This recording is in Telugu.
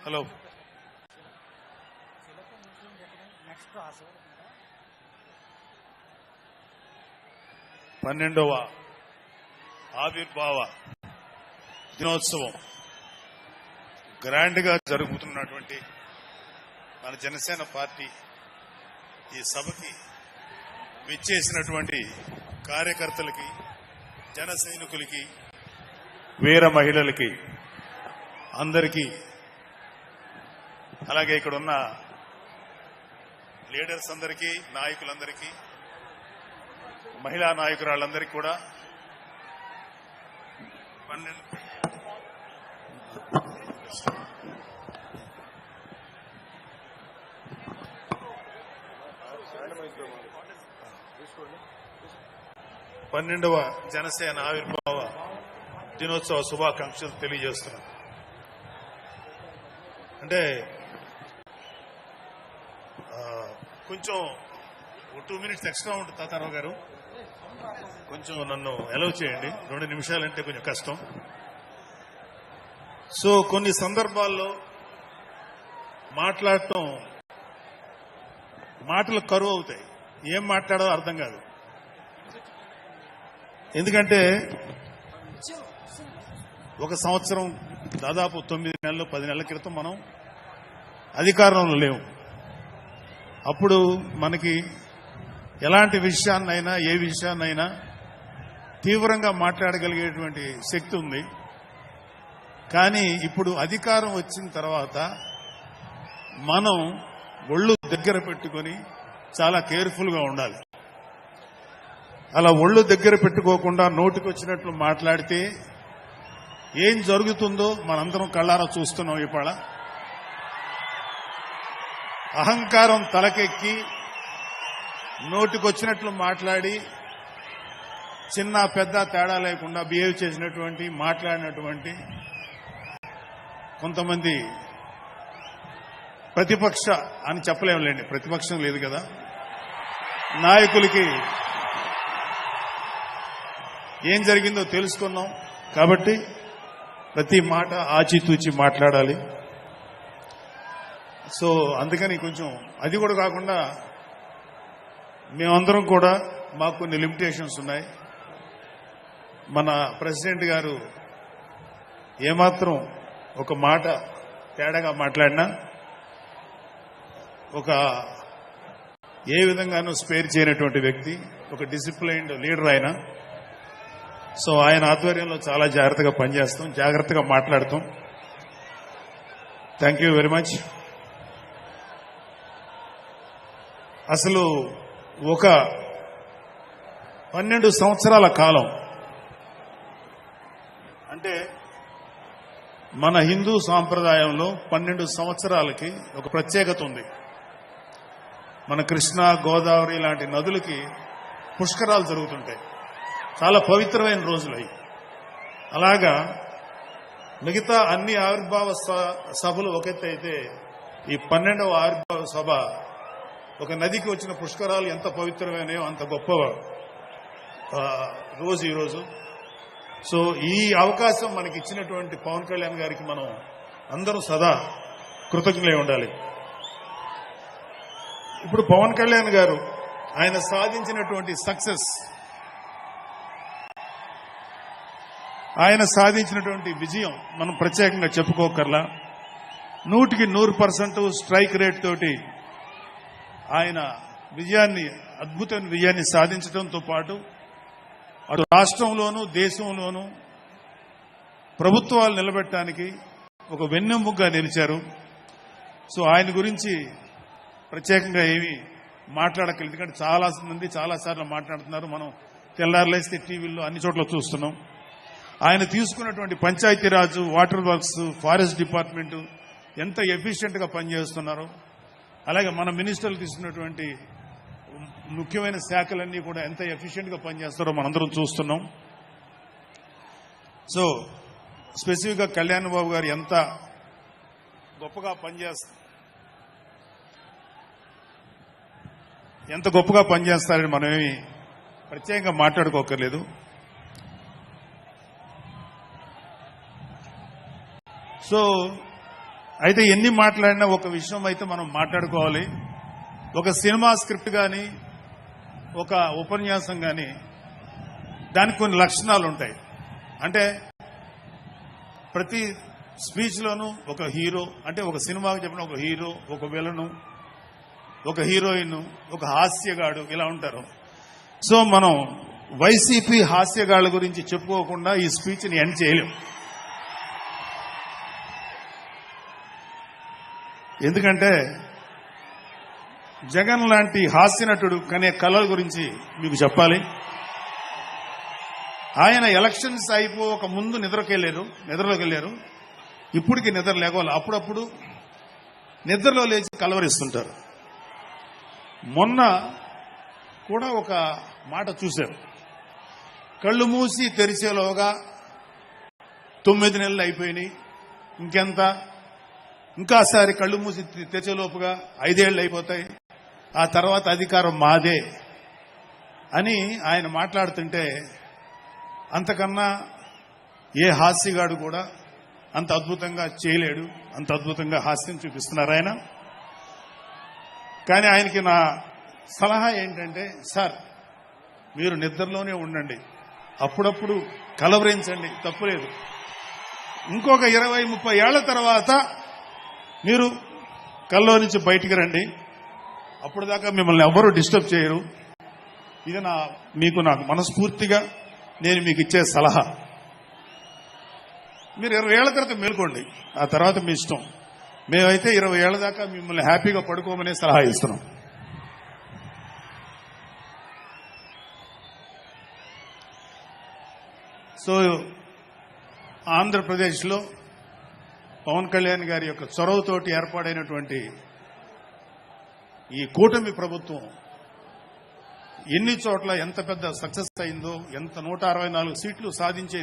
హలో. 12వ ఆవిర్భావ దినోత్సవం గ్రాండ్ గా జరుగుతున్నటువంటి మన జనసేన పార్టీ ఈ సభకి విచ్చేసినటువంటి కార్యకర్తలకి, జన సైనికులకి, వీర మహిళలకి అందరికీ, అలాగే ఇక్కడ ఉన్న లీడర్స్ అందరికీ, నాయకులందరికీ, మహిళా నాయకురాళ్ళందరికీ కూడా 12వ జనసేన ఆవిర్భావ దినోత్సవ శుభాకాంక్షలు తెలియజేస్తున్నాను. అంటే కొంచెం 2 minutes ఎక్స్ట్రా ఉంటుంది తాతారావు గారు, కొంచెం నన్ను అలౌ చేయండి. 2 నిమిషాలంటే కొంచెం కష్టం. సో కొన్ని సందర్భాల్లో మాట్లాడటం మాటలు కరువు అవుతాయి, ఏం మాట్లాడో అర్థం కాదు. ఎందుకంటే ఒక సంవత్సరం, దాదాపు 9 నెలలు 10 నెలల క్రితం మనం అధికారంలో లేవు. అప్పుడు మనకి ఎలాంటి విషయాన్నైనా, ఏ విషయాన్నైనా తీవ్రంగా మాట్లాడగలిగేటువంటి శక్తి ఉంది. కానీ ఇప్పుడు అధికారం వచ్చిన తర్వాత మనం ఒళ్ళు దగ్గర పెట్టుకొని చాలా కేర్ఫుల్గా ఉండాలి. అలా ఒళ్ళు దగ్గర పెట్టుకోకుండా నోటికొచ్చినట్లు మాట్లాడితే ఏం జరుగుతుందో మనందరం కళ్ళారా చూస్తున్నాం. ఇవాళ అహంకారం తలకెక్కి నోటికొచ్చినట్లు మాట్లాడి చిన్న పెద్ద తేడా లేకుండా బిహేవ్ చేసినటువంటి, మాట్లాడినటువంటి కొంతమంది ప్రతిపక్ష అని చెప్పలేములేండి, ప్రతిపక్షం లేదు కదా, నాయకులకి ఏం జరిగిందో తెలుసుకున్నాం. కాబట్టి ప్రతి మాట ఆచితూచి మాట్లాడాలి. సో అందుకని కొంచెం అది కూడా కాకుండా మేమందరం కూడా మాకు కొన్ని లిమిటేషన్స్ ఉన్నాయి. మన ప్రెసిడెంట్ గారు ఏమాత్రం ఒక మాట తేడాగా మాట్లాడినా ఏ విధంగానూ స్పేర్ చేయనటువంటి వ్యక్తి, ఒక డిసిప్లైన్డ్ లీడర్ ఆయన. సో ఆయన ఆధ్వర్యంలో చాలా జాగ్రత్తగా పనిచేస్తాం, జాగ్రత్తగా మాట్లాడతాం. Thank you very much. అసలు ఒక 12 సంవత్సరాల కాలం అంటే మన హిందూ సాంప్రదాయంలో 12 సంవత్సరాలకి ఒక ప్రత్యేకత ఉంది. మన కృష్ణా, గోదావరి లాంటి నదులకి పుష్కరాలు జరుగుతుంటాయి, చాలా పవిత్రమైన రోజులు అవి. అలాగా మిగతా అన్ని ఆవిర్భావ సభలు ఒక ఎత్తు అయితే, ఈ 12వ ఆవిర్భావ సభ ఒక నదికి వచ్చిన పుష్కరాలు ఎంత పవిత్రమైనయో అంత గొప్ప రోజు ఈరోజు. సో ఈ అవకాశం మనకి ఇచ్చినటువంటి పవన్ కళ్యాణ్ గారికి మనం అందరూ సదా కృతజ్ఞులై ఉండాలి. ఇప్పుడు పవన్ కళ్యాణ్ గారు ఆయన సాధించినటువంటి సక్సెస్, ఆయన సాధించినటువంటి విజయం మనం ప్రత్యేకంగా చెప్పుకోకర్లా. 100కి 100% స్ట్రైక్ రేట్ తోటి ఆయన అద్భుతమైన విజయాన్ని సాధించడంతో పాటు అటు రాష్ట్రంలోనూ దేశంలోనూ ప్రభుత్వాలు నిలబెట్టడానికి ఒక వెన్నెముకగా నిలిచారు. సో ఆయన గురించి ప్రత్యేకంగా ఏమీ మాట్లాడగలరు, ఎందుకంటే చాలా మంది చాలాసార్లు మాట్లాడుతున్నారు. మనం తెల్లారులేస్తే టీవీల్లో అన్ని చోట్ల చూస్తున్నాం. ఆయన తీసుకున్నటువంటి Panchayati Raj, water works, forest department ఎంత ఎఫిషియెంట్ గా పనిచేస్తున్నారో, అలాగే మన మినిస్టర్లు తీసుకున్నటువంటి ముఖ్యమైన శాఖలన్నీ కూడా ఎంత ఎఫిషియెంట్ గా పనిచేస్తారో మనందరం చూస్తున్నాం. సో స్పెసిఫిక్ గా కళ్యాణ్ బాబు గారు ఎంత గొప్పగా పనిచేస్తారని మనమేమి ప్రత్యేకంగా మాట్లాడుకోకర్లేదు. సో అయితే ఎన్ని మాట్లాడినా ఒక విషయం అయితే మనం మాట్లాడుకోవాలి. ఒక సినిమా స్క్రిప్ట్ కానీ ఒక ఉపన్యాసం కానీ దానికి కొన్ని లక్షణాలు ఉంటాయి. అంటే ప్రతి స్పీచ్లోనూ ఒక హీరో, అంటే ఒక సినిమాకి చెప్పిన ఒక హీరో, ఒక విలను, ఒక హీరోయిన్, ఒక హాస్యగాడు, ఇలా ఉంటారు. సో మనం వైసీపీ హాస్యగాళ్ల గురించి చెప్పుకోకుండా ఈ స్పీచ్ని ఎండ్ చేయలేం. ఎందుకంటే జగన్ లాంటి హాస్య నటుడు కనే కళల గురించి మీకు చెప్పాలి. ఆయన ఎలక్షన్స్ అయిపోక ముందు నిద్రలోకి వెళ్ళారు. ఇప్పటికి నిద్ర లేవాలి. అప్పుడప్పుడు నిద్రలో లేచి కలవరిస్తుంటారు. మొన్న కూడా ఒక మాట చూశారు. కళ్ళు మూసి తెరిచేలోగా 9 నెలలు అయిపోయినాయి, ఇంకెంత, ఇంకాసారి కళ్ళు మూసి తెరిచేలోపుగా 5 ఏళ్లు అయిపోతాయి, ఆ తర్వాత అధికారం మాదే అని ఆయన మాట్లాడుతుంటే అంతకన్నా ఏ హాస్యగాడు కూడా అంత అద్భుతంగా చేయలేడు. అంత అద్భుతంగా హాస్యం చూపిస్తున్నారు ఆయన. కానీ ఆయనకి నా సలహా ఏంటంటే, సార్ మీరు నిద్రలోనే ఉండండి, అప్పుడప్పుడు కలవరించండి, తప్పులేదు. ఇంకొక 20-30 ఏళ్ల తర్వాత మీరు కల్లో నుంచి బయటికి రండి, అప్పుడు దాకా మిమ్మల్ని ఎవరూ డిస్టర్బ్ చేయరు. ఇది నాకు మనస్ఫూర్తిగా నేను మీకు ఇచ్చే సలహా. మీరు 20 ఏళ్ల తర్వాత మేల్కోండి, ఆ తర్వాత మీ ఇష్టం. మేమైతే 20 ఏళ్ల దాకా మిమ్మల్ని హ్యాపీగా పడుకోమనే సలహా ఇస్తున్నాం. సో ఆంధ్రప్రదేశ్లో పవన్ కళ్యాణ్ గారి యొక్క చొరవతోటి ఏర్పాటైనటువంటి ఈ కూటమి ప్రభుత్వం ఎన్ని చోట్ల ఎంత పెద్ద సక్సెస్ అయిందో, ఎంత 164 సీట్లు సాధించే